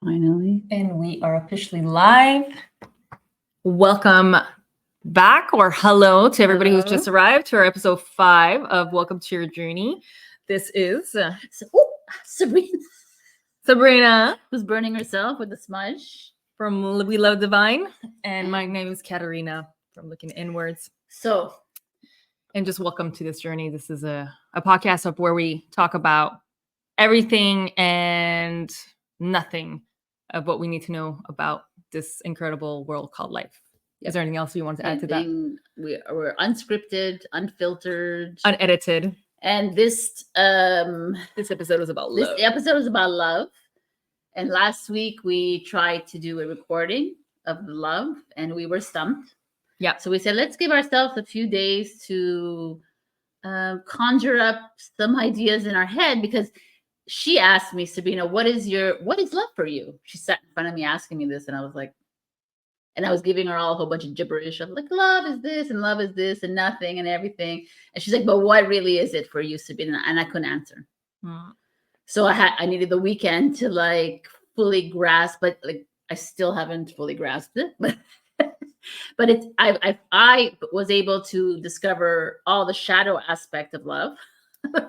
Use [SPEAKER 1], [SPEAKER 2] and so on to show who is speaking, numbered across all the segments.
[SPEAKER 1] Finally.
[SPEAKER 2] And we are officially live. Welcome back, or hello to everybody who's just arrived to our episode 5 of Welcome to Your Journey. This is Sabrina,
[SPEAKER 1] who's burning herself with a smudge
[SPEAKER 2] from We Love Divine, and my name is Katarina from Looking Inwards. And just welcome to this journey. This is a podcast of where we talk about everything and nothing of what we need to know about this incredible world called life. Yep. Is there anything else you want to add to that?
[SPEAKER 1] We're unscripted, unfiltered,
[SPEAKER 2] unedited.
[SPEAKER 1] And this
[SPEAKER 2] episode was about love.
[SPEAKER 1] This episode was about love. And last week we tried to do a recording of love and we were stumped.
[SPEAKER 2] Yeah.
[SPEAKER 1] So we said, let's give ourselves a few days to conjure up some ideas in our head, because she asked me, Sabrina, what is love for you? She sat in front of me asking me this, and I was like, and I was giving her all a whole bunch of gibberish of like, love is this and love is this and nothing and everything. And she's like, but what really is it for you, Sabrina? And I couldn't answer. So I needed the weekend to like fully grasp, but like I still haven't fully grasped it. But I was able to discover all the shadow aspect of love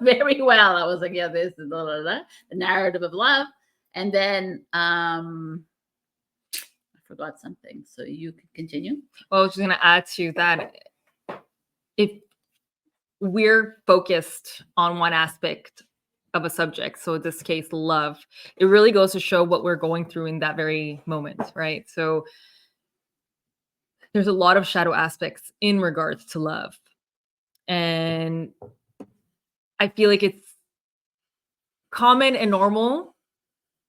[SPEAKER 1] very well. I was like, yeah, this is the narrative of love. And then I forgot something. So you can continue.
[SPEAKER 2] Well, I was just going to add to that. If we're focused on one aspect of a subject, so in this case, love, it really goes to show what we're going through in that very moment, right? So there's a lot of shadow aspects in regards to love. And I feel like it's common and normal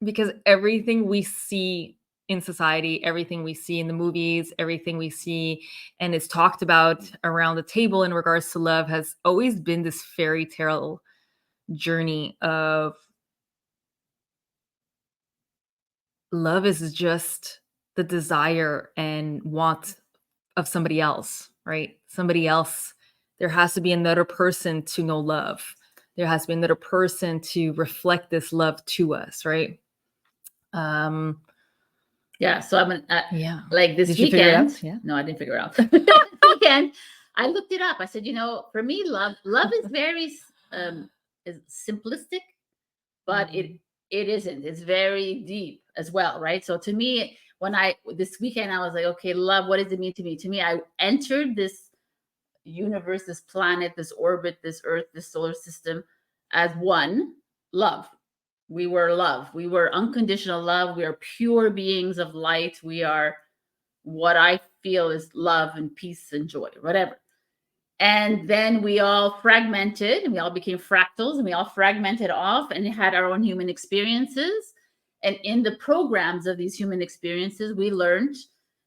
[SPEAKER 2] because everything we see in society, everything we see in the movies, everything we see and is talked about around the table in regards to love has always been this fairy tale journey of love is just the desire and want of somebody else, right? Somebody else. There has to be another person to know love. There has to be another person to reflect this love to us, right?
[SPEAKER 1] Yeah. So I'm like this
[SPEAKER 2] Did
[SPEAKER 1] weekend.
[SPEAKER 2] You figure it out?
[SPEAKER 1] Yeah. No, I didn't figure it out. This weekend, I looked it up. I said, for me, love is very is simplistic, but it isn't. It's very deep as well, right? So to me, this weekend, I was like, okay, love, what does it mean to me? To me, I entered this universe, this planet, this orbit, this earth, this solar system as one, love. We were love. We were unconditional love. We are pure beings of light. We are what I feel is love and peace and joy, whatever. And then we all fragmented and we all became fractals and we all fragmented off and had our own human experiences. And in the programs of these human experiences, we learned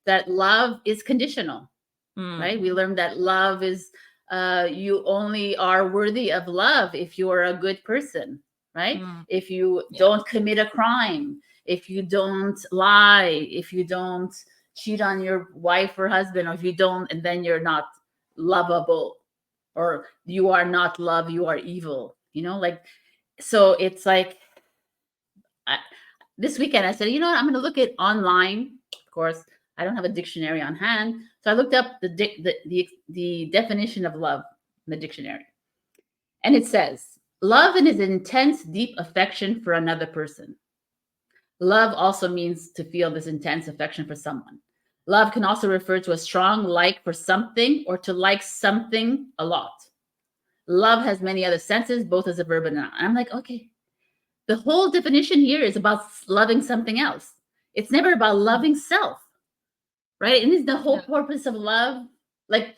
[SPEAKER 1] that love is conditional, right? We learned that love is, you only are worthy of love if you are a good person, right? If you don't commit a crime, if you don't lie, if you don't cheat on your wife or husband, or if you don't, and then you're not lovable, or you are not love, you are evil, so it's like this weekend I said, what, I'm going to look at online. Of course, I don't have a dictionary on hand, so I looked up the definition of love in the dictionary, and it says love is intense, deep affection for another person. Love also means to feel this intense affection for someone. Love can also refer to a strong like for something or to like something a lot. Love has many other senses, both as a verb and a noun. I'm like, okay, the whole definition here is about loving something else. It's never about loving self, right? And it's the whole purpose of love. Like,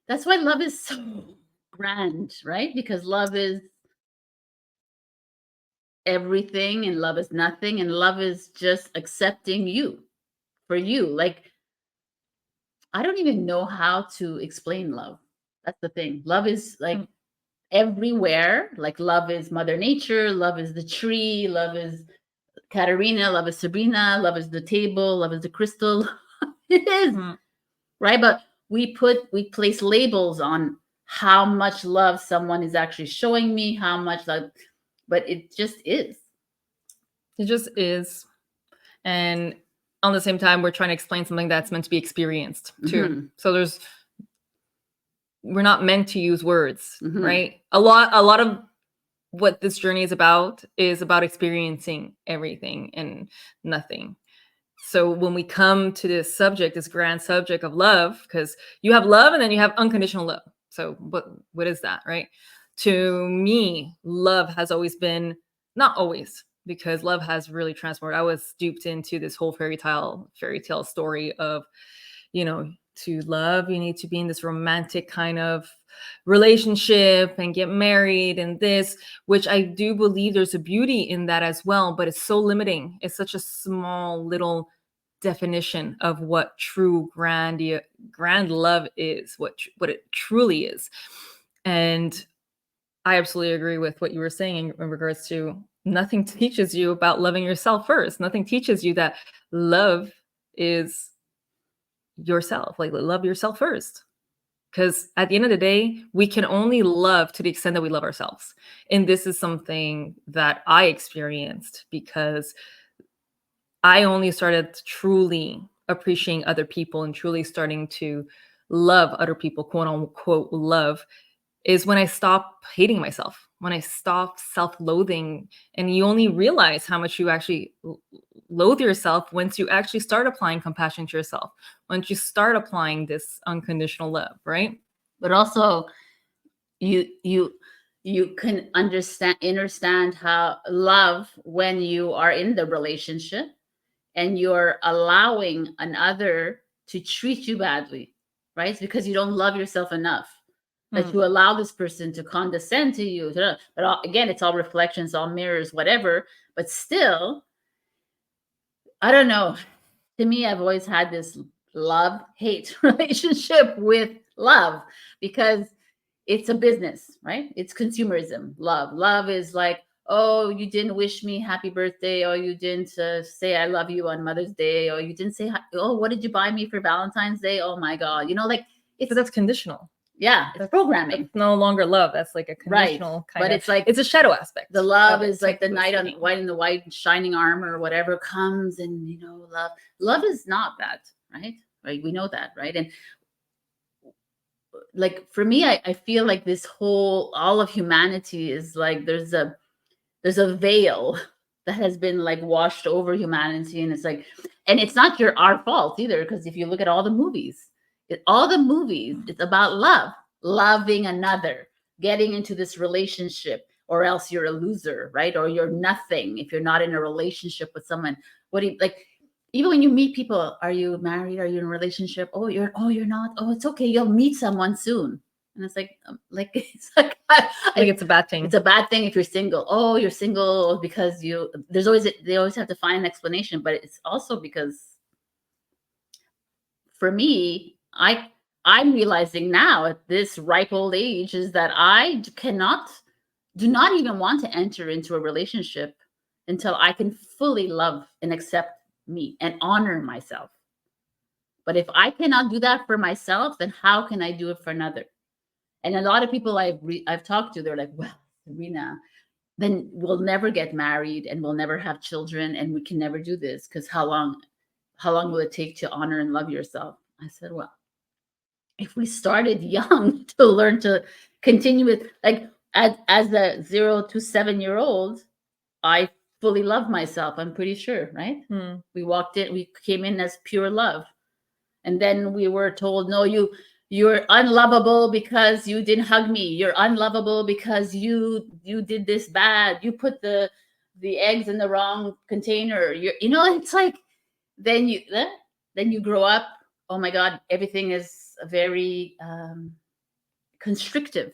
[SPEAKER 1] that's why love is so grand, right? Because love is everything and love is nothing, and love is just accepting you for you. Like, I don't even know how to explain love. That's the thing. Love is like everywhere. Like, love is Mother Nature. Love is the tree. Love is Katarina. Love is Sabrina. Love is the table. Love is the crystal. It is, right? But we place labels on how much love someone is actually showing me, how much love, but it just is.
[SPEAKER 2] It just is. And on the same time, we're trying to explain something that's meant to be experienced too.
[SPEAKER 1] Mhm.
[SPEAKER 2] So we're not meant to use words,
[SPEAKER 1] Mhm.
[SPEAKER 2] right? A lot of what this journey is about experiencing everything and nothing. So when we come to this subject, this grand subject of love, because you have love and then you have unconditional love. So what is that, right? To me, love has always been, not always, because love has really transformed. I was duped into this whole fairy tale story of, to love, you need to be in this romantic kind of relationship and get married and this, which I do believe there's a beauty in that as well, but it's so limiting. It's such a small little definition of what true grand love is, what it truly is. And I absolutely agree with what you were saying in regards to nothing teaches you about loving yourself first. Nothing teaches you that love is yourself. Like, love yourself first. Because at the end of the day, we can only love to the extent that we love ourselves. And this is something that I experienced because I only started truly appreciating other people and truly starting to love other people, quote unquote, love, is when I stopped hating myself, when I stopped self-loathing. And you only realize how much you actually loathe yourself once you actually start applying compassion to yourself, once you start applying this unconditional love, right?
[SPEAKER 1] But also, you can understand how love when you are in the relationship and you're allowing another to treat you badly, right? It's because you don't love yourself enough that you allow this person to condescend to you. But again, it's all reflections, all mirrors, whatever. But still, I don't know. To me, I've always had this love-hate relationship with love because it's a business, right? It's consumerism. Love is like, oh, you didn't wish me happy birthday, or you didn't say I love you on Mother's Day, or you didn't say, oh, what did you buy me for Valentine's Day? Oh my God, like it's,
[SPEAKER 2] But that's conditional.
[SPEAKER 1] Yeah, it's programming.
[SPEAKER 2] That's no longer love. That's like a
[SPEAKER 1] Right.
[SPEAKER 2] conditional kind
[SPEAKER 1] But
[SPEAKER 2] of.
[SPEAKER 1] it's like
[SPEAKER 2] It's a shadow aspect.
[SPEAKER 1] the love
[SPEAKER 2] of it,
[SPEAKER 1] is like the knight
[SPEAKER 2] technically
[SPEAKER 1] on in the white shining armor or whatever comes, and love is not that, right? Right, we know that, right? And like for me, I feel like this whole all of humanity is like there's a veil that has been like washed over humanity, and it's like, and it's not our fault either, because if you look at all the movies, it's about loving another, getting into this relationship, or else you're a loser, right? Or you're nothing if you're not in a relationship with someone. What do you like? Even when you meet people, are you married? Are you in a relationship? Oh, you're not. Oh, it's okay. You'll meet someone soon. And it's like it's like
[SPEAKER 2] like it's a bad thing.
[SPEAKER 1] it's a bad thing if you're single. Oh, you're single because they always have to find an explanation, but it's also because for me, I'm realizing now at this ripe old age is that I do not even want to enter into a relationship until I can fully love and accept me and honor myself. But if I cannot do that for myself, then how can I do it for another? And a lot of people I've talked to, they're like, well, Serena, then we'll never get married and we'll never have children and we can never do this because how long will it take to honor and love yourself? I said, well, if we started young to learn to continue with, like, as a 0 to 7-year-old, I fully love myself, I'm pretty sure, right? We came in as pure love, and then we were told, no, you're unlovable because you didn't hug me. You're unlovable because you did this bad. You put the eggs in the wrong container. It's like then you grow up. Oh my God, everything is very constrictive,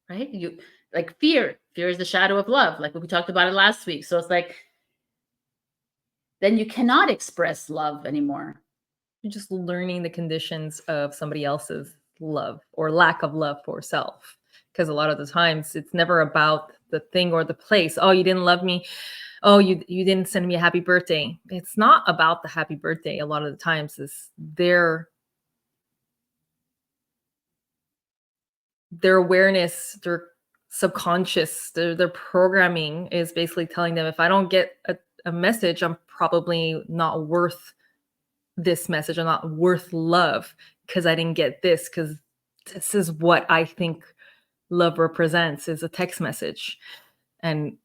[SPEAKER 1] right? You like fear. Fear is the shadow of love, like we talked about it last week. So it's like then you cannot express love anymore.
[SPEAKER 2] You're just learning the conditions of somebody else's love or lack of love for self. Because a lot of the times it's never about the thing or the place. Oh, you didn't love me. Oh, you didn't send me a happy birthday. It's not about the happy birthday. A lot of the times is their awareness, their subconscious, their programming is basically telling them, if I don't get a message, I'm probably not worth this message, or not worth love, because I didn't get this, because this is what I think love represents, is a text message. And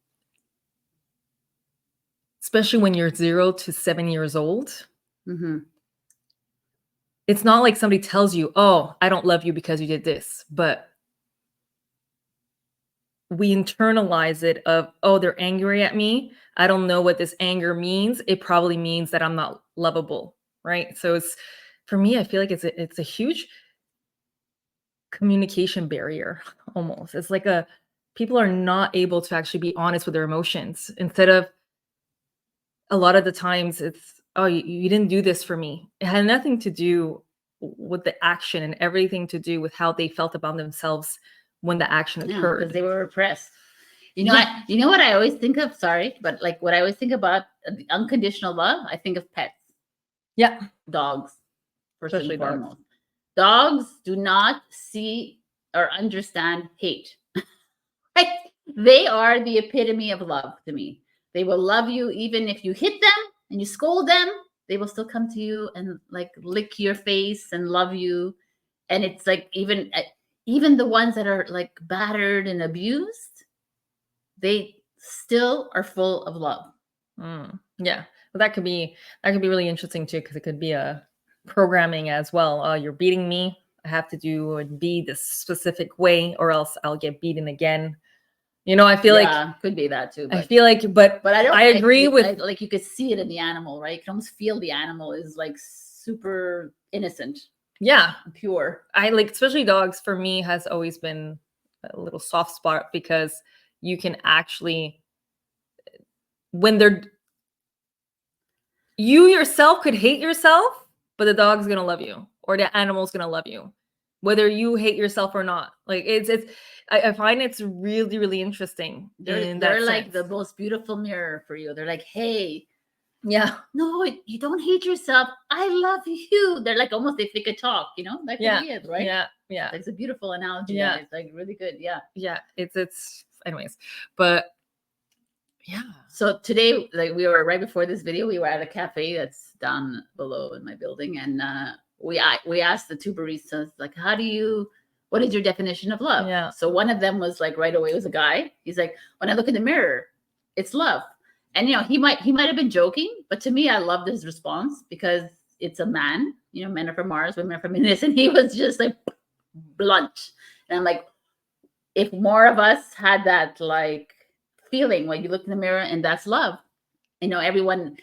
[SPEAKER 2] especially when you're 0 to 7 years old,
[SPEAKER 1] Mm-hmm.
[SPEAKER 2] it's not like somebody tells you, oh, I don't love you because you did this, but we internalize it of, oh, they're angry at me. I don't know what this anger means. It probably means that I'm not lovable, right? So it's, for me, I feel like it's a huge communication barrier almost. It's like people are not able to actually be honest with their emotions. Instead of, a lot of the times it's, oh, you didn't do this for me. It had nothing to do with the action, and everything to do with how they felt about themselves when the action
[SPEAKER 1] Yeah,
[SPEAKER 2] occurred.
[SPEAKER 1] because they were repressed. You know,
[SPEAKER 2] Yeah.
[SPEAKER 1] you know what I always think of? Sorry, but like what I always think about the unconditional love, I think of pets,
[SPEAKER 2] Yeah.
[SPEAKER 1] dogs, first
[SPEAKER 2] Especially
[SPEAKER 1] and
[SPEAKER 2] dogs.
[SPEAKER 1] foremost. Dogs do not see or understand hate. Like, they are the epitome of love to me. They will love you even if you hit them and you scold them. They will still come to you and like lick your face and love you. And it's like even the ones that are like battered and abused, they still are full of love.
[SPEAKER 2] Yeah. Well, that could be really interesting too, because it could be a programming as well. You're beating me. I have to do and be this specific way, or else I'll get beaten again. You know, I feel like,
[SPEAKER 1] could be that too.
[SPEAKER 2] I feel like, but
[SPEAKER 1] I don't.
[SPEAKER 2] I agree with,
[SPEAKER 1] like you could see it in the animal, right? You can almost feel the animal is like super innocent,
[SPEAKER 2] yeah,
[SPEAKER 1] pure.
[SPEAKER 2] I like, especially dogs for me has always been a little soft spot, because you can actually, when you yourself could hate yourself, but the dog's gonna love you, or the animal's gonna love you, whether you hate yourself or not. Like I find it's really, really interesting.
[SPEAKER 1] They're like the most beautiful mirror for you. They're like, hey,
[SPEAKER 2] yeah,
[SPEAKER 1] no, you don't hate yourself. I love you. They're like almost if they could talk, you know, that could be it, right?
[SPEAKER 2] Yeah.
[SPEAKER 1] It's a beautiful analogy.
[SPEAKER 2] Yeah.
[SPEAKER 1] It's like really good. Yeah.
[SPEAKER 2] It's anyways, but yeah.
[SPEAKER 1] So today, like we were right before this video, we were at a cafe that's down below in my building, and we asked the two baristas like, what is your definition of love?
[SPEAKER 2] Yeah.
[SPEAKER 1] So one of them was like right away, was a guy. He's like, when I look in the mirror, it's love. And you know, he might have been joking, but to me, I loved his response because it's a man. You know, men are from Mars, women are from Venus, and he was just like blunt. And I'm like, if more of us had that like feeling when you look in the mirror, and that's love. You know, everyone,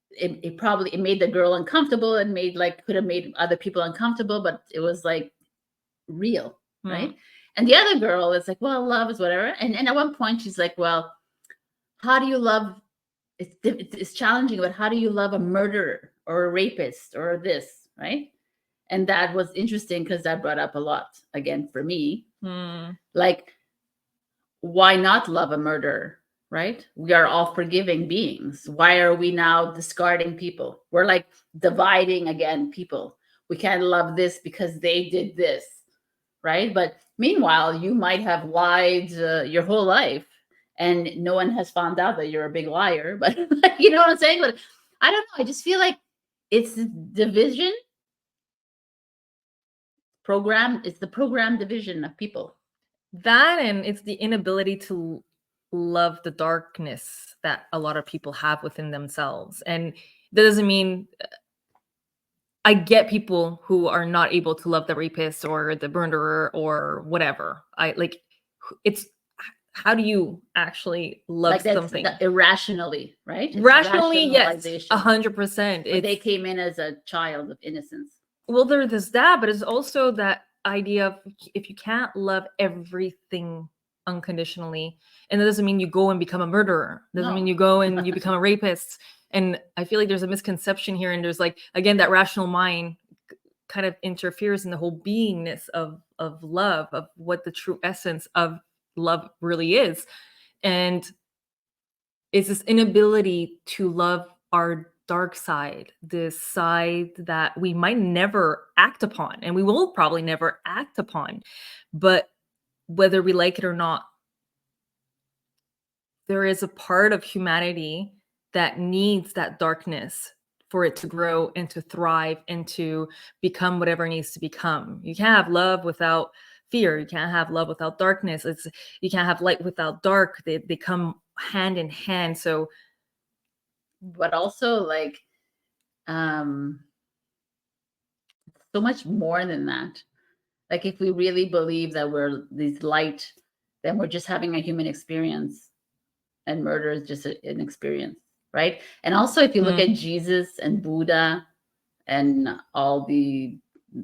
[SPEAKER 1] it made the girl uncomfortable, and could have made other people uncomfortable, but it was like real, right? And the other girl is like, well, love is whatever. And at one point she's like, well, how do you love? It's challenging, but how do you love a murderer or a rapist or this, right? And that was interesting because that brought up a lot again for me. Like, why not love a murderer, right? We are all forgiving beings. Why are we now discarding people? We're like dividing again people. We can't love this because they did this, right? But meanwhile, you might have lied your whole life and no one has found out that you're a big liar. But you know what I'm saying? But I don't know. I just feel like it's division program. It's the program division of people.
[SPEAKER 2] That, and it's the inability to love the darkness that a lot of people have within themselves. And that doesn't mean, I get people who are not able to love the rapist or the murderer or whatever. It's, how do you actually love
[SPEAKER 1] Like that's
[SPEAKER 2] something
[SPEAKER 1] irrationally, right? It's
[SPEAKER 2] rationally? Yes,
[SPEAKER 1] rationalization.
[SPEAKER 2] 100%.
[SPEAKER 1] But they came in as a child of innocence.
[SPEAKER 2] Well, there's that, but it's also that idea of, if you can't love everything unconditionally, and that doesn't mean you go and become a murderer, doesn't mean you go and you become a rapist. And I feel like there's a misconception here, and there's like, again, that rational mind kind of interferes in the whole beingness of love, of what the true essence of love really is. And it's this inability to love our dark side, this side that we might never act upon, and we will probably never act upon, but whether we like it or not, there is a part of humanity that needs that darkness for it to grow and to thrive and to become whatever it needs to become. You can't have love without fear. You can't have love without darkness. You can't have light without dark. They come hand in hand. So,
[SPEAKER 1] but also like so much more than that. Like if we really believe that we're these light, then we're just having a human experience, and murder is just an experience, right? And also, if you look at Jesus and Buddha and all the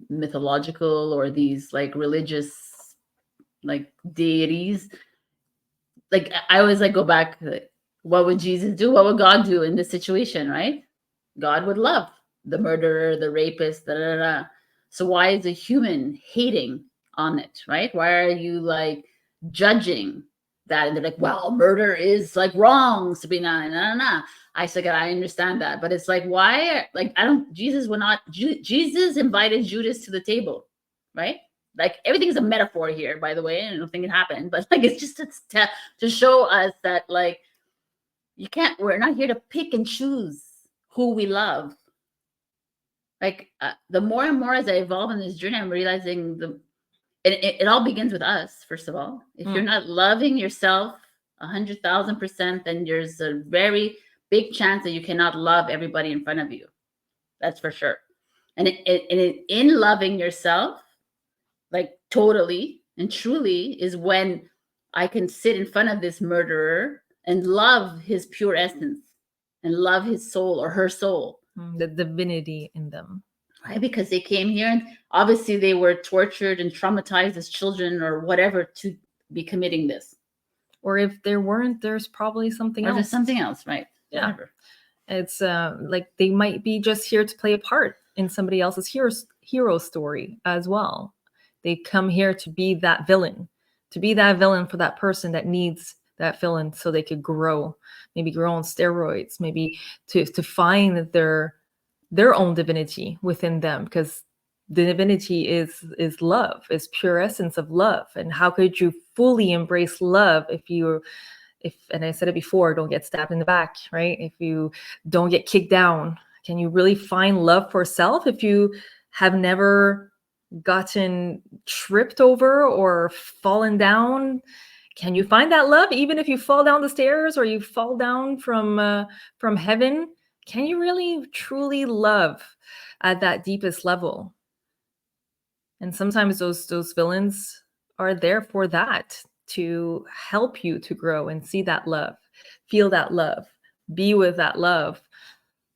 [SPEAKER 1] mythological or these like religious like deities, like I always like go back, like, what would Jesus do? What would God do in this situation, right? God would love the murderer, the rapist, da, da, da. So why is a human hating on it, right? Why are you like judging that? And they're like, well, murder is like wrong, Sabrina. No, no, no. I said, I understand that, but it's like, why? Like, I don't. Jesus would not. Jesus invited Judas to the table, right? Like everything's a metaphor here, by the way. I don't think it happened, but like it's just to show us that like you can't. We're not here to pick and choose who we love. Like the more and more as I evolve in this journey, I'm realizing it all begins with us. First of all, if you're not loving yourself 100,000%, then there's a very big chance that you cannot love everybody in front of you. That's for sure. And in loving yourself, like totally and truly, is when I can sit in front of this murderer and love his pure essence and love his soul or her soul.
[SPEAKER 2] The divinity in them.
[SPEAKER 1] Right? Because they came here and obviously they were tortured and traumatized as children or whatever to be committing this.
[SPEAKER 2] Or if there weren't, there's probably something else.
[SPEAKER 1] There's something else, right?
[SPEAKER 2] Yeah.
[SPEAKER 1] Whatever.
[SPEAKER 2] It's like they might be just here to play a part in somebody else's hero story as well. They come here to be that villain for that person that needs that villain so they could grow, maybe grow on steroids, maybe to find their own divinity within them, because the divinity is love, is pure essence of love. And how could you fully embrace love if and I said it before, don't get stabbed in the back, right? If you don't get kicked down, can you really find love for self if you have never gotten tripped over or fallen down? Can you find that love even if you fall down the stairs or you fall down from heaven? Can you really truly love at that deepest level? And sometimes those villains are there for that, to help you to grow and see that love, feel that love, be with that love,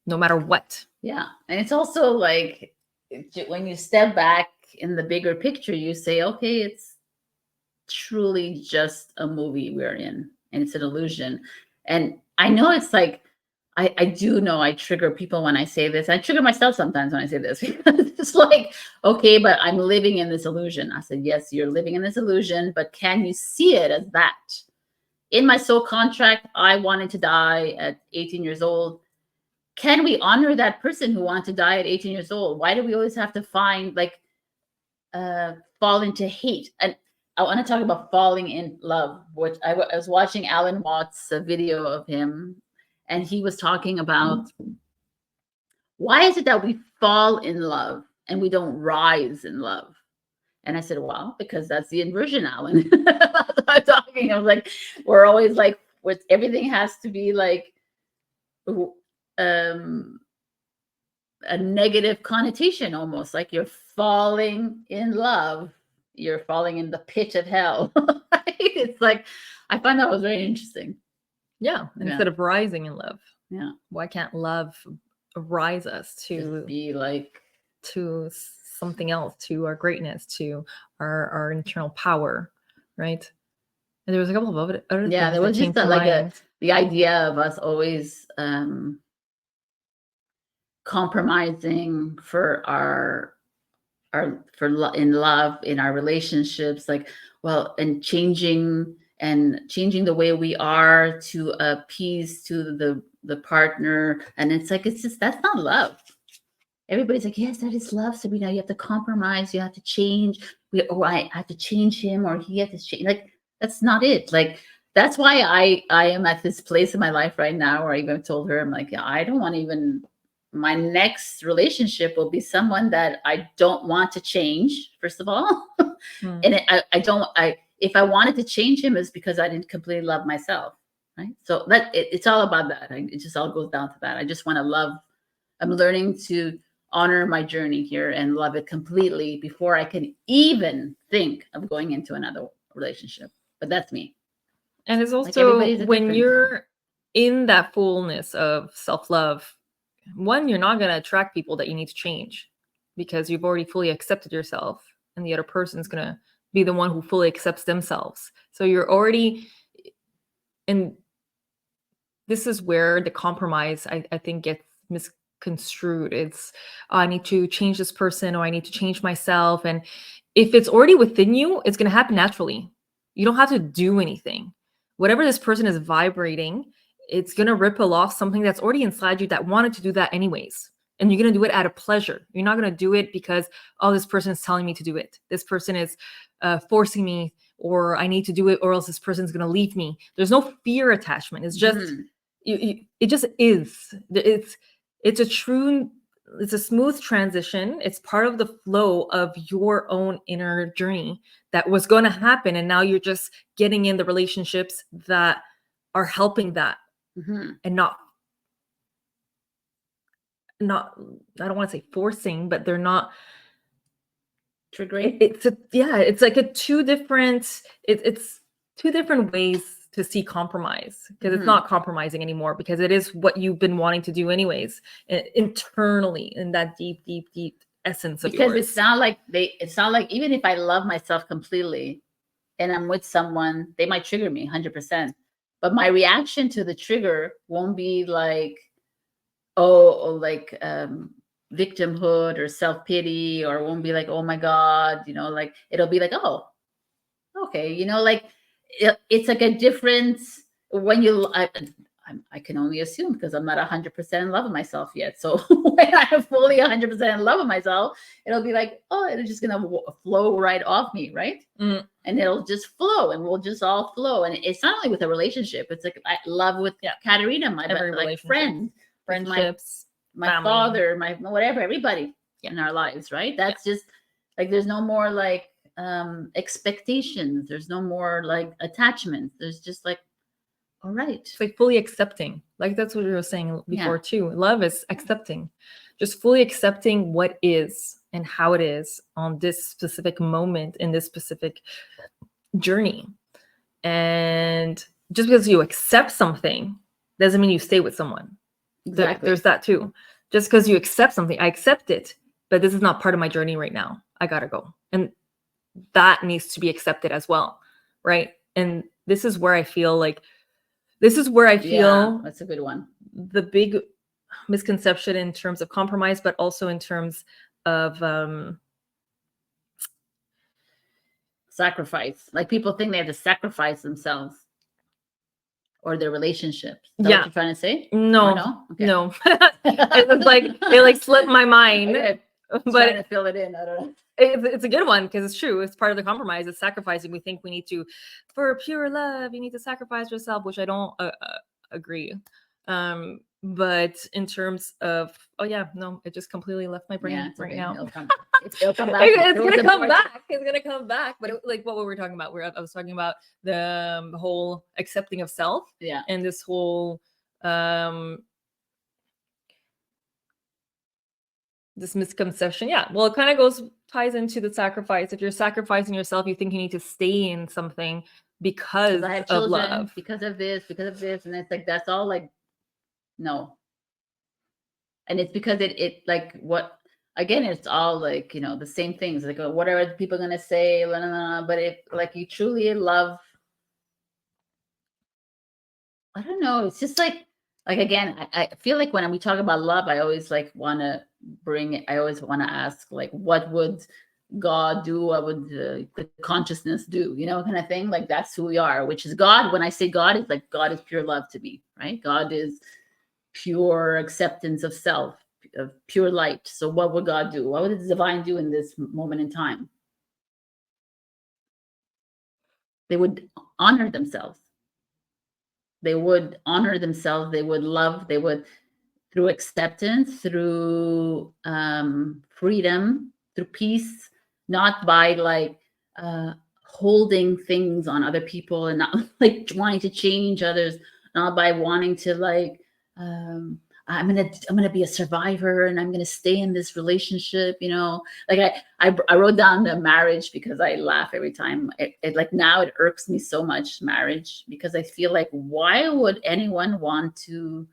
[SPEAKER 2] no matter what.
[SPEAKER 1] Yeah. And it's also like when you step back in the bigger picture, you say, okay, it's truly just a movie we're in and it's an illusion. And I know it's like, I do know I trigger people when I say this. I trigger myself sometimes when I say this because it's like, okay, but I'm living in this illusion. I said, yes, you're living in this illusion, but can you see it as that? In my soul contract, I wanted to die at 18 years old. Can we honor that person who wanted to die at 18 years old? Why do we always have to find fall into hate? And I want to talk about falling in love, which I was watching Alan Watts' video of him. And he was talking about why is it that we fall in love and we don't rise in love? And I said, well, because that's the inversion, Alan. That's what I'm talking. I was like, we're always like, everything has to be like a negative connotation, almost like you're falling in love. You're falling in the pit of hell. It's like, I find that was very interesting.
[SPEAKER 2] Yeah. Instead of rising in love.
[SPEAKER 1] Yeah.
[SPEAKER 2] Why can't love rise us to
[SPEAKER 1] be like
[SPEAKER 2] to something else, to our greatness, to our internal power, right? And there was a couple of other things.
[SPEAKER 1] Yeah, there was just the idea of us always compromising in love, in our relationships, like, well, and changing the way we are to appease to the partner. And it's like, it's just, that's not love. Everybody's like, yes, that is love, Sabrina. You have to compromise, you have to change. I have to change him, or he has to change. Like, that's not it. Like, that's why I am at this place in my life right now where I even told her, I'm like, yeah, I don't want to even, my next relationship will be someone that I don't want to change, first of all.
[SPEAKER 2] Mm.
[SPEAKER 1] And I don't, if I wanted to change him, is because I didn't completely love myself. Right. So it's all about that. It just all goes down to that. I just want to love. I'm learning to honor my journey here and love it completely before I can even think of going into another relationship. But that's me.
[SPEAKER 2] And it's
[SPEAKER 1] Like,
[SPEAKER 2] also
[SPEAKER 1] everybody's
[SPEAKER 2] when
[SPEAKER 1] different.
[SPEAKER 2] you're in that fullness of self-love, one, you're not going to attract people that you need to change because you've already fully accepted yourself, and the other person's going to be the one who fully accepts themselves. So you're already, and this is where the compromise, I think, gets misconstrued. It's, oh, I need to change this person, or I need to change myself. And if it's already within you, it's going to happen naturally. You don't have to do anything. Whatever this person is vibrating, it's going to ripple off something that's already inside you that wanted to do that anyways. And you're going to do it out of pleasure. You're not going to do it because, oh, this person is telling me to do it. This person is forcing me, or I need to do it, or else this person's going to leave me. There's no fear attachment. It's just, it just is. It's a smooth transition. It's part of the flow of your own inner journey that was going to happen. And now you're just getting in the relationships that are helping that, and not, I don't want to say forcing, but they're not
[SPEAKER 1] triggering.
[SPEAKER 2] It's like it's two different ways to see compromise, because it's not compromising anymore, because it is what you've been wanting to do anyways, internally, in that deep essence of yours.
[SPEAKER 1] Because it's not like even if I love myself completely and I'm with someone, they might trigger me 100%, but my reaction to the trigger won't be like, like victimhood or self-pity, or won't be like, oh my God, like, it'll be like, oh, okay, like it's like a difference when I can only assume, because I'm not 100% in love with myself yet. So when I'm fully 100% in love with myself, it'll be like, oh, it's just gonna flow right off me, right? And it'll just flow, and we'll just all flow. And it's not only with a relationship; it's like I love with Katerina, my like friend,
[SPEAKER 2] friendships,
[SPEAKER 1] my
[SPEAKER 2] family.
[SPEAKER 1] father, my whatever, everybody in our lives, right? That's just like, there's no more like expectations. There's no more like attachments. There's just like, all right.
[SPEAKER 2] It's like fully accepting. Like, that's what you were saying before too. Love is accepting, just fully accepting what is and how it is on this specific moment in this specific journey. And just because you accept something doesn't mean you stay with someone.
[SPEAKER 1] Exactly.
[SPEAKER 2] There's that too. Just because you accept something, I accept it, but this is not part of my journey right now. I gotta go. And that needs to be accepted as well, right? And this is where I feel that's a good one.
[SPEAKER 1] The
[SPEAKER 2] big misconception in terms of compromise, but also in terms of
[SPEAKER 1] sacrifice. Like, people think they have to sacrifice themselves or their relationships. Is that what you're trying to say?
[SPEAKER 2] No,
[SPEAKER 1] okay.
[SPEAKER 2] No. It's like, it like slipped my mind.
[SPEAKER 1] Okay.
[SPEAKER 2] But
[SPEAKER 1] trying to fill it in. I don't know.
[SPEAKER 2] It's a good one, because it's true. It's part of the compromise. It's sacrificing. We think we need to, for pure love, you need to sacrifice yourself, which I don't agree. But in terms of, it just completely left my brain right now.
[SPEAKER 1] It'll come back.
[SPEAKER 2] It's gonna come back. It's gonna come back. But like, what were we talking about? I was talking about the whole accepting of self.
[SPEAKER 1] Yeah.
[SPEAKER 2] And this whole this misconception. Yeah. Well, it kind of ties into the sacrifice. If you're sacrificing yourself, you think you need to stay in something because
[SPEAKER 1] I have
[SPEAKER 2] of
[SPEAKER 1] children,
[SPEAKER 2] love,
[SPEAKER 1] because of this, and it's like, that's all like, no. And it's because it like, what, again, it's all like, the same things, like, what are people gonna say, blah, blah, blah, but if like you truly love, I don't know, it's just like again, I feel like when we talk about love, I always like want to ask, like, what would God do? What would the consciousness do? Kind of thing. Like, that's who we are, which is God. When I say God, it's like, God is pure love to me, right? God is pure acceptance of self, of pure light. So what would God do? What would the divine do in this moment in time? They would honor themselves. They would honor themselves. They would love. They would, through acceptance, through freedom, through peace, not by like holding things on other people and not like wanting to change others, not by wanting to like I'm gonna be a survivor and I'm gonna stay in this relationship, you know. Like I wrote down the marriage because I laugh every time. It like now it irks me so much, marriage, because I feel like why would anyone want to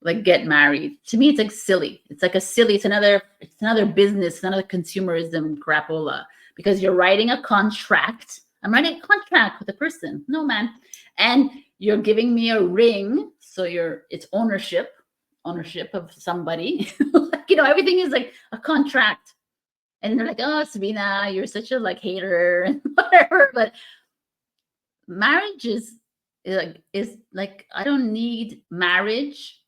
[SPEAKER 1] like get married? To me, it's like silly. It's like a silly. It's another business, another consumerism crapola. Because you're writing a contract. I'm writing a contract with a person. No, man. And you're giving me a ring, so it's ownership of somebody. Like, you know, everything is like a contract. And they're like, oh, Sabina, you're such a like hater and whatever. But marriage is like I don't need marriage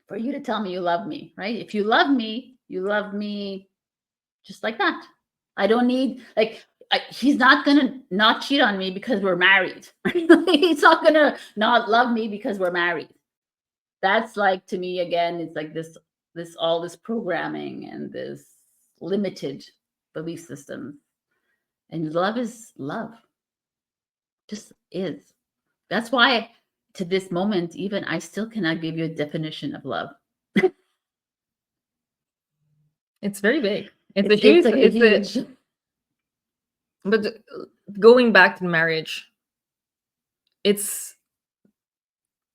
[SPEAKER 1] for you to tell me you love me, right? If you love me just like that. I don't need like he's not gonna not cheat on me because we're married. He's not gonna not love me because we're married. That's like, to me, again, it's like this all this programming and this limited belief system. And love is love. Just is. That's why to this moment, even I still cannot give you a definition of love.
[SPEAKER 2] It's very big.
[SPEAKER 1] Huge.
[SPEAKER 2] But going back to marriage,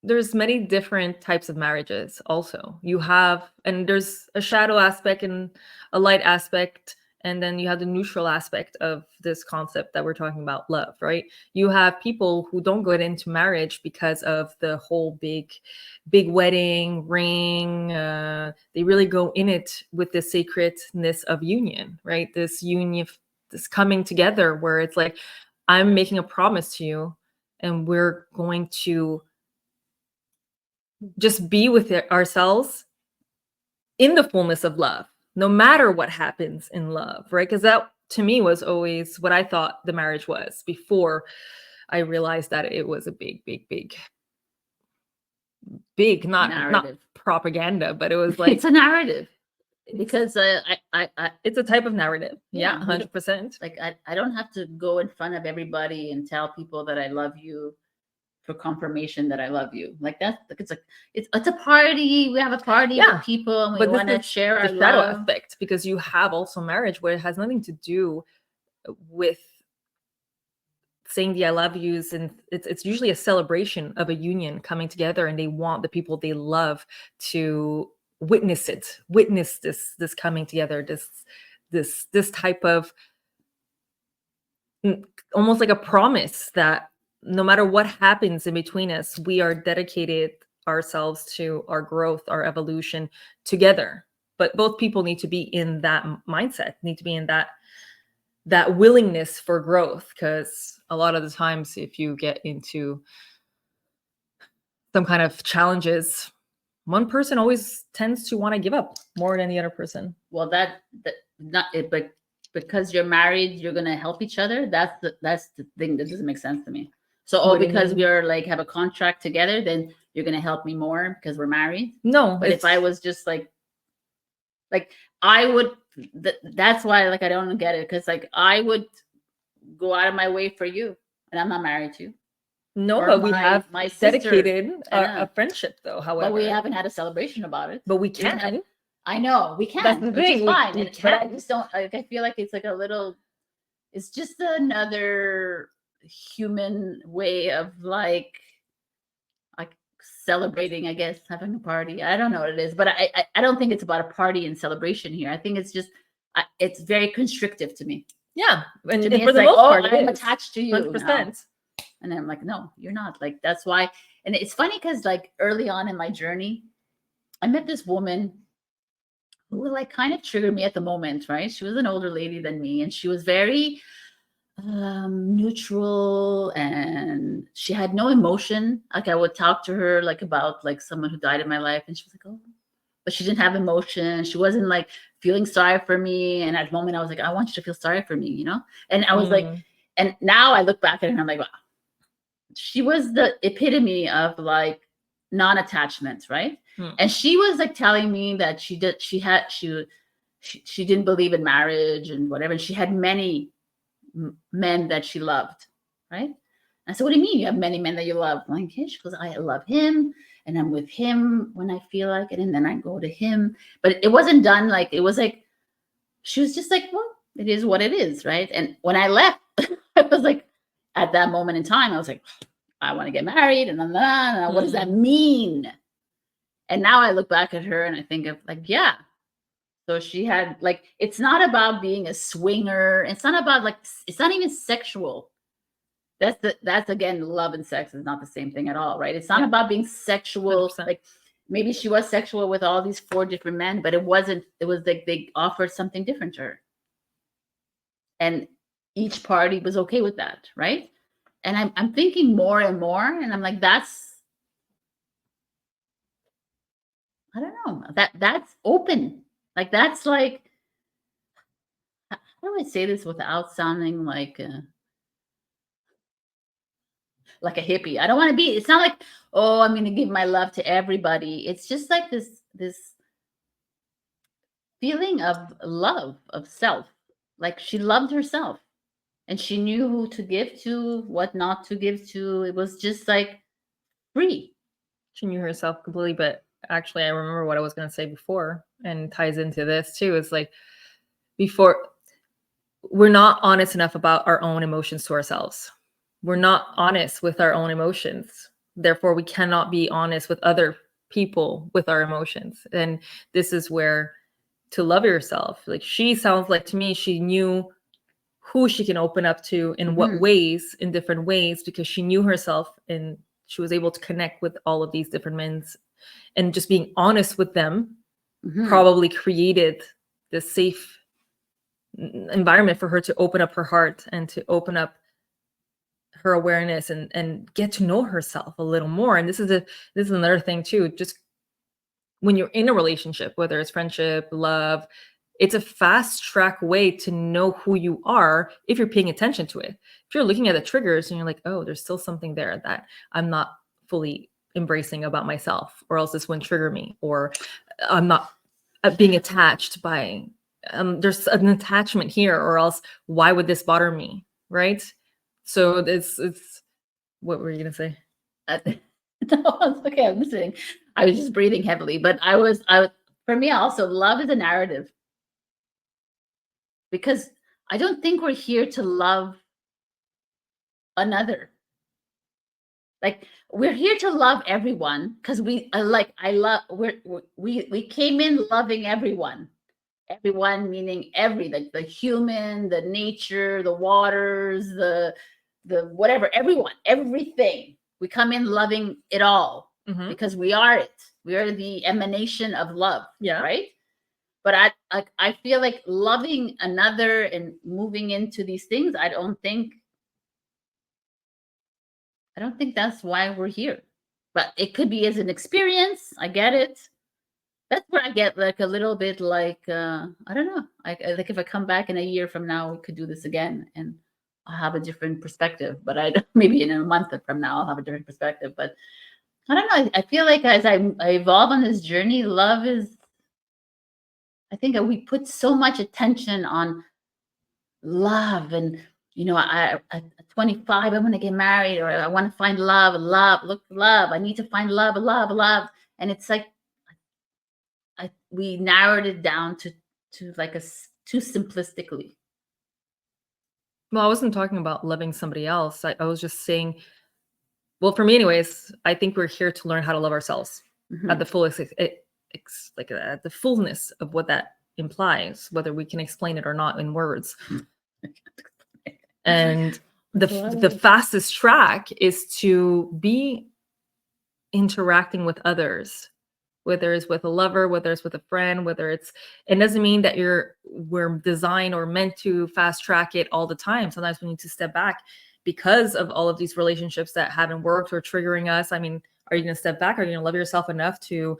[SPEAKER 2] there's many different types of marriages also. You have, and there's a shadow aspect and a light aspect, and then you have the neutral aspect of this concept that we're talking about, love, right? You have people who don't get into marriage because of the whole big wedding ring. They really go in it with the sacredness of union, right? This union, this coming together where it's like, I'm making a promise to you and we're going to just be with ourselves in the fullness of love, no matter what happens in love, right? Because that, to me, was always what I thought the marriage was before I realized that it was a big, not propaganda, but it was like
[SPEAKER 1] it's a narrative. Because
[SPEAKER 2] it's a type of narrative. Yeah, 100%.
[SPEAKER 1] Like I don't have to go in front of everybody and tell people that I love you for confirmation that I love you. Like that's like it's a party. We have a party with people and we want to share our
[SPEAKER 2] shadow
[SPEAKER 1] love.
[SPEAKER 2] aspect, because you have also marriage where it has nothing to do with saying the I love yous, and it's usually a celebration of a union coming together, and they want the people they love to witness this coming together, this type of almost like a promise that no matter what happens in between us, we are dedicated ourselves to our growth, our evolution together. But both people need to be in that mindset, need to be in that willingness for growth, because a lot of the times if you get into some kind of challenges, one person always tends to want to give up more than the other person.
[SPEAKER 1] Well, that not it, but because you're married, you're gonna help each other. That's the thing that doesn't make sense to me. So, because we're like have a contract together, then you're gonna help me more because we're married?
[SPEAKER 2] No,
[SPEAKER 1] but if I was just like I would. That's why like I don't get it, because like I would go out of my way for you, and I'm not married to you.
[SPEAKER 2] No, but we have my dedicated a friendship though. However,
[SPEAKER 1] but we haven't had a celebration about it.
[SPEAKER 2] But we can.
[SPEAKER 1] I know we can. That's the thing. Fine, but I just don't. Like, I feel like it's like a little. It's just another human way of like celebrating. I guess having a party. I don't know what it is, but I don't think it's about a party and celebration here. I think it's just it's very constrictive to me.
[SPEAKER 2] Yeah,
[SPEAKER 1] and to me, it's like, oh, I'm attached to you.
[SPEAKER 2] 100%.
[SPEAKER 1] And I'm like, no, you're not. Like, that's why. And it's funny because like early on in my journey, I met this woman who like kind of triggered me at the moment, right? She was an older lady than me, and she was very neutral, and she had no emotion. Like I would talk to her like about like someone who died in my life, and she was like, oh, but she didn't have emotion. She wasn't like feeling sorry for me. And at the moment I was like, I want you to feel sorry for me, you know? And I was like, and now I look back at her and I'm like, wow, she was the epitome of like non-attachment, right?
[SPEAKER 2] Hmm.
[SPEAKER 1] And she was like telling me that she didn't believe in marriage and whatever, and she had many men that she loved, right? I said, what do you mean you have many men that you love? I'm like, yeah. She goes, I love him and I'm with him when I feel like it, and then I go to him. But it wasn't done like, it was like, she was just like, well, it is what it is, right? And when I left, I was like, at that moment in time, I was like, I want to get married, and what does that mean? And now I look back at her and I think of like, yeah. So she had like, it's not about being a swinger. It's not about like, it's not even sexual. That's again, love and sex is not the same thing at all, right? It's not about being sexual.
[SPEAKER 2] 100%.
[SPEAKER 1] Like maybe she was sexual with all these 4 different men, but it wasn't, it was like they offered something different to her. And each party was okay with that, right? And I'm thinking more and more, and I'm like, I don't know, that's open. Like that's like, how do I say this without sounding like a hippie? I don't want to be. It's not like, oh, I'm going to give my love to everybody. It's just like this feeling of love of self. Like she loved herself, and she knew who to give to, what not to give to. It was just like free.
[SPEAKER 2] She knew herself completely. But actually, I remember what I was going to say before, and ties into this too. It's like, before, we're not honest enough about our own emotions to ourselves. We're not honest with our own emotions. Therefore, we cannot be honest with other people with our emotions. And this is where, to love yourself, like, she sounds like to me, she knew who she can open up to in what ways, in different ways, because she knew herself and she was able to connect with all of these different men, and just being honest with them probably created this safe environment for her to open up her heart and to open up her awareness and get to know herself a little more. And this is another thing too. Just when you're in a relationship, whether it's friendship, love, it's a fast track way to know who you are if you're paying attention to it. If you're looking at the triggers and you're like, oh, there's still something there that I'm not fully embracing about myself, or else this wouldn't trigger me, or I'm not being attached by, there's an attachment here, or else why would this bother me, right? So it's what were you gonna say?
[SPEAKER 1] No, it's okay. I'm listening. I was just breathing heavily, but I was, for me also, love is a narrative, because I don't think we're here to love another. Like we're here to love everyone, because we we came in loving everyone. Everyone meaning the human, the nature, the waters, the whatever, everyone, everything. We come in loving it all, because we are it. We are the emanation of love.
[SPEAKER 2] Yeah.
[SPEAKER 1] Right. But I feel like loving another and moving into these things, I don't think that's why we're here. But it could be as an experience. I get it. That's where I get like a little bit like, I don't know. Like if I come back in a year from now, we could do this again and I'll have a different perspective. But maybe in a month from now, I'll have a different perspective. But I don't know. I feel like as I evolve on this journey, love is, I think that we put so much attention on love, and I at 25, I want to get married, or I want to find love, love. I need to find love. And it's like, we narrowed it down to like too simplistically.
[SPEAKER 2] Well, I wasn't talking about loving somebody else. I was just saying, well, for me anyways, I think we're here to learn how to love ourselves at the fullest, like at the fullness of what that implies, whether we can explain it or not in words. And the fastest track is to be interacting with others, whether it's with a lover, whether it's with a friend, it doesn't mean that we're designed or meant to fast track it all the time. Sometimes we need to step back because of all of these relationships that haven't worked or triggering us. I mean, are you going to step back? Are you going to love yourself enough to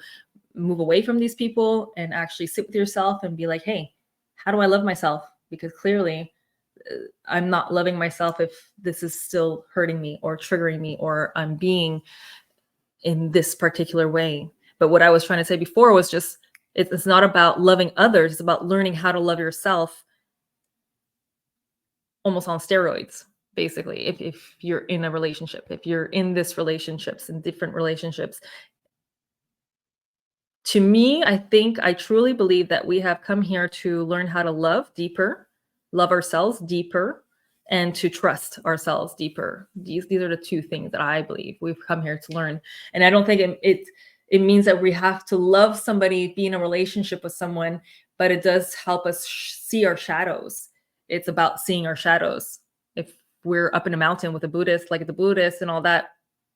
[SPEAKER 2] move away from these people and actually sit with yourself and be like, hey, how do I love myself? Because clearly I'm not loving myself if this is still hurting me or triggering me, or I'm being in this particular way. But what I was trying to say before was just, it's not about loving others. It's about learning how to love yourself, almost on steroids, basically. If you're in a relationship, if you're in this relationships and different relationships, to me, I truly believe that we have come here to learn how to love deeper, love ourselves deeper, and to trust ourselves deeper. These are the two things that I believe we've come here to learn. And I don't think it means that we have to love somebody, be in a relationship with someone, but it does help us see our shadows. It's about seeing our shadows. If we're up in a mountain with a Buddhist, like the Buddhist and all that,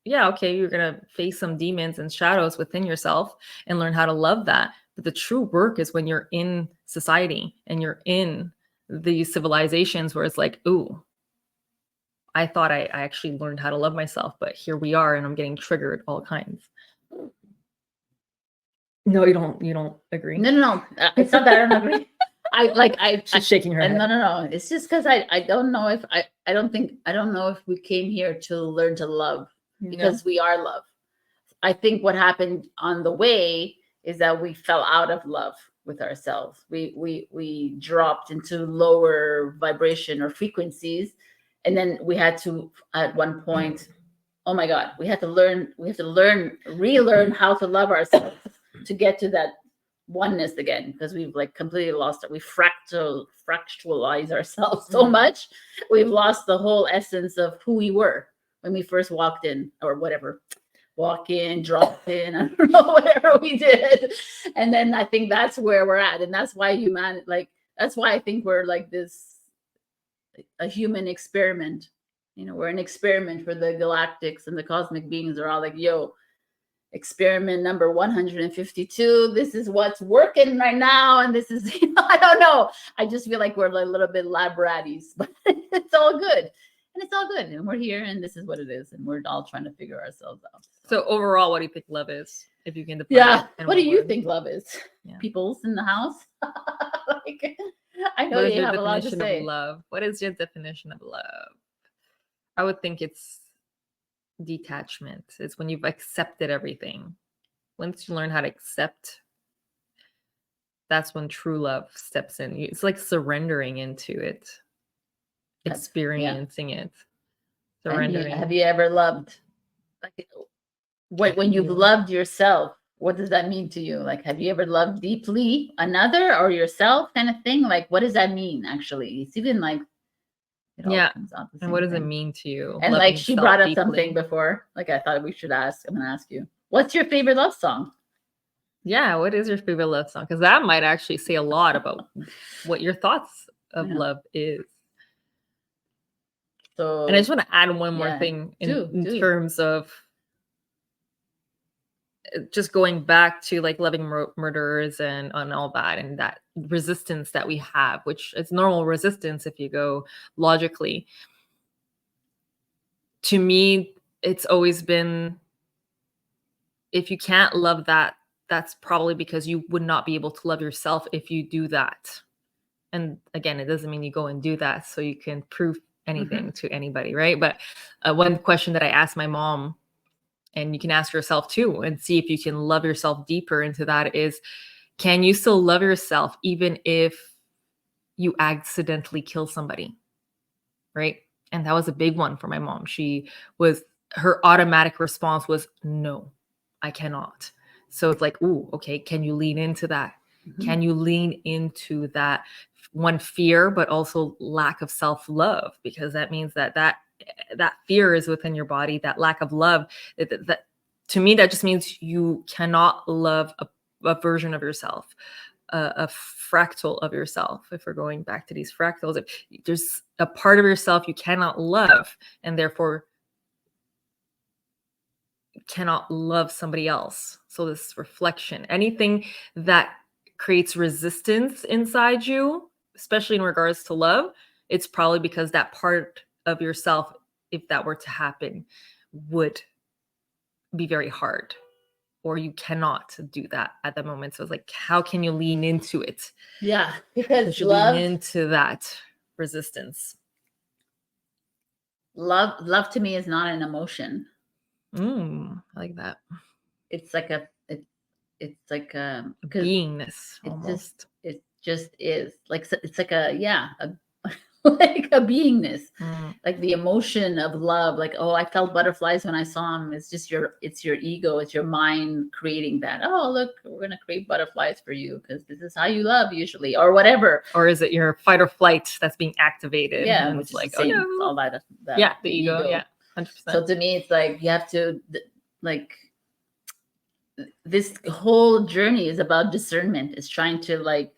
[SPEAKER 2] yeah, okay, you're going to face some demons and shadows within yourself and learn how to love that. But the true work is when you're in society and you're in these civilizations where it's like, ooh, I thought I actually learned how to love myself, but here we are and I'm getting triggered all kinds. No, you don't agree?
[SPEAKER 1] No. It's not that I don't agree.
[SPEAKER 2] She's shaking her head.
[SPEAKER 1] No. It's just because I don't know if I don't know if we came here to learn to love, because we are love. I think what happened on the way is that we fell out of love with ourselves. We dropped into lower vibration or frequencies, and then we had to, at one point, oh my God, we have to relearn how to love ourselves to get to that oneness again, because we've like completely lost it. We fractalize ourselves so much. We've lost the whole essence of who we were when we first walked in, or whatever. Walk in, drop in, I don't know, whatever we did. And then I think that's where we're at. And that's why that's why I think we're like a human experiment. We're an experiment for the galactics, and the cosmic beings are all like, yo, experiment number 152. This is what's working right now. And this is, I don't know. I just feel like we're a little bit lab ratties, but it's all good. And it's all good. And we're here, and this is what it is. And we're all trying to figure ourselves out.
[SPEAKER 2] So overall, what do you think love is? If you can define it.
[SPEAKER 1] What do you think love is? Yeah. People's in the house? I know you have a lot to say.
[SPEAKER 2] Of love? What is your definition of love? I would think it's detachment. It's when you've accepted everything. Once you learn how to accept, that's when true love steps in. It's like surrendering into it. Experiencing it, surrendering.
[SPEAKER 1] Have you ever loved, when you've loved yourself, what does that mean to you? Like, have you ever loved deeply another or yourself, kind of thing? Like, what does that mean actually? It's even like,
[SPEAKER 2] and what does it mean to you?
[SPEAKER 1] And like, she brought up something before, like, I thought we should ask. I'm gonna ask you, what's your favorite love song?
[SPEAKER 2] Yeah, what is your favorite love song? Because that might actually say a lot about what your thoughts of love is. So, and I just want to add one more thing in terms of just going back to like loving murderers and all that, and that resistance that we have, which is normal resistance if you go logically. To me, it's always been, if you can't love that, that's probably because you would not be able to love yourself if you do that. And again, it doesn't mean you go and do that so you can prove anything to anybody, right? But one question that I asked my mom, and you can ask yourself too, and see if you can love yourself deeper into that, is, can you still love yourself even if you accidentally kill somebody, right? And that was a big one for my mom. Her automatic response was, no, I cannot. So it's like, ooh, okay, can you lean into that? Can you lean into that one fear, but also lack of self-love? Because that means that fear is within your body, that lack of love. That to me, that just means you cannot love a version of yourself, a fractal of yourself. If we're going back to these fractals, if there's a part of yourself you cannot love, and therefore cannot love somebody else. So this reflection, anything that creates resistance inside you, especially in regards to love, it's probably because that part of yourself, if that were to happen, would be very hard, or you cannot do that at the moment. So it's like, how can you lean into it?
[SPEAKER 1] Yeah, because
[SPEAKER 2] you lean into that resistance.
[SPEAKER 1] love to me is not an emotion.
[SPEAKER 2] I like that.
[SPEAKER 1] It's like it's like because
[SPEAKER 2] Beingness,
[SPEAKER 1] it
[SPEAKER 2] almost.
[SPEAKER 1] just is like it's like a like a beingness,
[SPEAKER 2] Mm.
[SPEAKER 1] like the emotion of love, like, oh, I felt butterflies when I saw him. It's just it's your ego, it's your mind creating that. Oh, look, we're gonna create butterflies for you because this is how you love usually, or whatever.
[SPEAKER 2] Or is it your fight or flight that's being activated?
[SPEAKER 1] Yeah,
[SPEAKER 2] and
[SPEAKER 1] which
[SPEAKER 2] it's
[SPEAKER 1] is
[SPEAKER 2] like,
[SPEAKER 1] the same.
[SPEAKER 2] oh
[SPEAKER 1] It's
[SPEAKER 2] no.
[SPEAKER 1] all that
[SPEAKER 2] Yeah, the ego. Yeah, 100%.
[SPEAKER 1] So to me, it's like you have to like this whole journey is about discernment. It's trying to like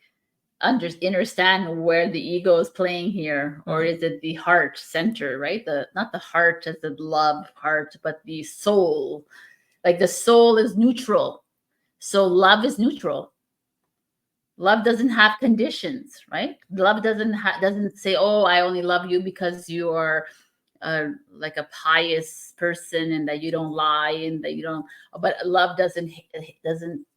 [SPEAKER 1] understand where the ego is playing here, or is it the heart center, right? The not the heart as the love heart, but the soul. Like the soul is neutral, so love is neutral. Love doesn't have conditions, right? Love doesn't say, oh, I only love you because you are like a pious person and that you don't lie and that you don't, but love doesn't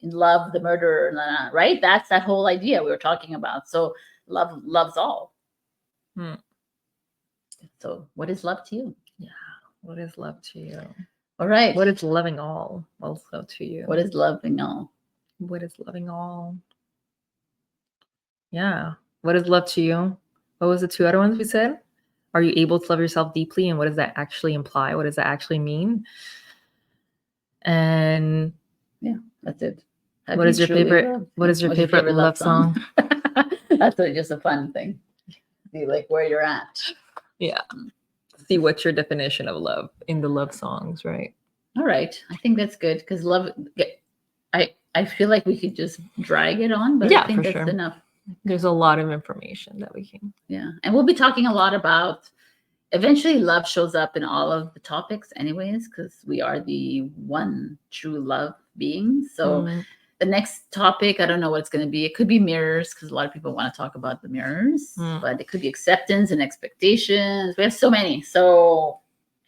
[SPEAKER 1] love the murderer, right? That's that whole idea we were talking about. So love loves all. So what is love to you?
[SPEAKER 2] Yeah, what is love to you?
[SPEAKER 1] All right,
[SPEAKER 2] what is loving all also to you?
[SPEAKER 1] What is loving all?
[SPEAKER 2] What is loving all? Yeah, what is love to you? What was the two other ones we said? Are you able to love yourself deeply, and what does that actually imply? What does that actually mean? And
[SPEAKER 1] yeah, that's it.
[SPEAKER 2] What is your favorite
[SPEAKER 1] What's your
[SPEAKER 2] favorite love song?
[SPEAKER 1] That's just a fun thing. See like where you're at.
[SPEAKER 2] Yeah. See what's your definition of love in the love songs, right?
[SPEAKER 1] All right. I think that's good because love, I feel like we could just drag it on, but
[SPEAKER 2] Yeah,
[SPEAKER 1] I think
[SPEAKER 2] for
[SPEAKER 1] that's
[SPEAKER 2] sure.
[SPEAKER 1] enough.
[SPEAKER 2] There's a lot of information that we can.
[SPEAKER 1] Yeah. And we'll be talking a lot about, eventually love shows up in all of the topics anyways, because we are the one true love being. So the next topic, I don't know what it's going to be. It could be mirrors because a lot of people want to talk about the mirrors, but it could be acceptance and expectations. We have so many. So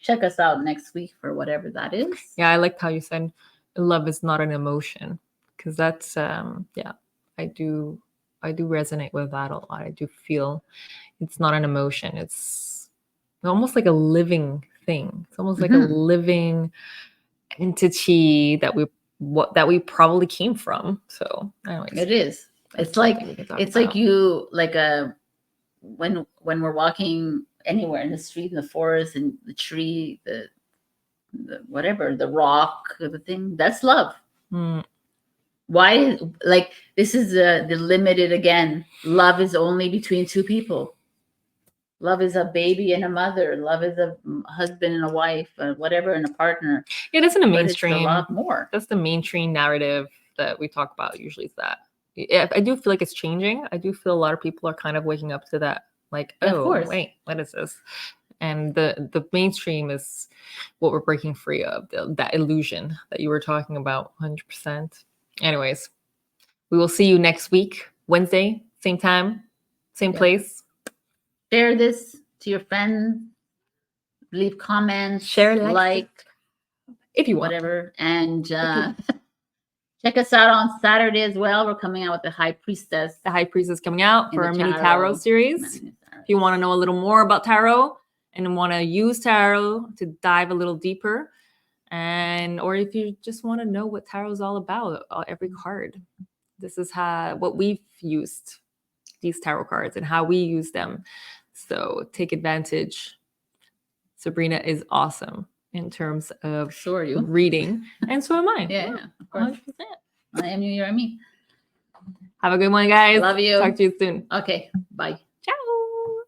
[SPEAKER 1] check us out next week for whatever that is.
[SPEAKER 2] Yeah, I liked how you said love is not an emotion, because that's yeah, I do resonate with that a lot. I do feel it's not an emotion. It's almost like a living thing. It's almost like a living entity that we probably came from. So anyways,
[SPEAKER 1] it is. It's like you like when we're walking anywhere in the street, in the forest, in the tree, the whatever, the rock, the thing, that's love. Why, like, this is the limited again. Love is only between two people. Love is a baby and a mother. Love is a husband and a wife, or whatever, and a partner.
[SPEAKER 2] It isn't a mainstream.
[SPEAKER 1] It's a lot more.
[SPEAKER 2] That's the mainstream narrative that we talk about usually, is that. I do feel like it's changing. I do feel a lot of people are kind of waking up to that. Like, oh, wait, what is this? And the mainstream is what we're breaking free of, that illusion that you were talking about, 100%. Anyways, we will see you next week, Wednesday, same time, same place.
[SPEAKER 1] Share this to your friends. Leave comments.
[SPEAKER 2] Share,
[SPEAKER 1] like
[SPEAKER 2] if you want.
[SPEAKER 1] Whatever. And check us out on Saturday as well. We're coming out with the High Priestess.
[SPEAKER 2] The High Priestess coming out for our mini tarot series. If you want to know a little more about tarot and want to use tarot to dive a little deeper, or if you just want to know what tarot is all about, every card. This is what we've used, these tarot cards, and how we use them. So take advantage. Sabrina is awesome in terms of reading, and so am I.
[SPEAKER 1] Yeah, of course. 100%. I am you, you're me.
[SPEAKER 2] Have a good one, guys.
[SPEAKER 1] Love you.
[SPEAKER 2] Talk to you soon.
[SPEAKER 1] Okay, bye.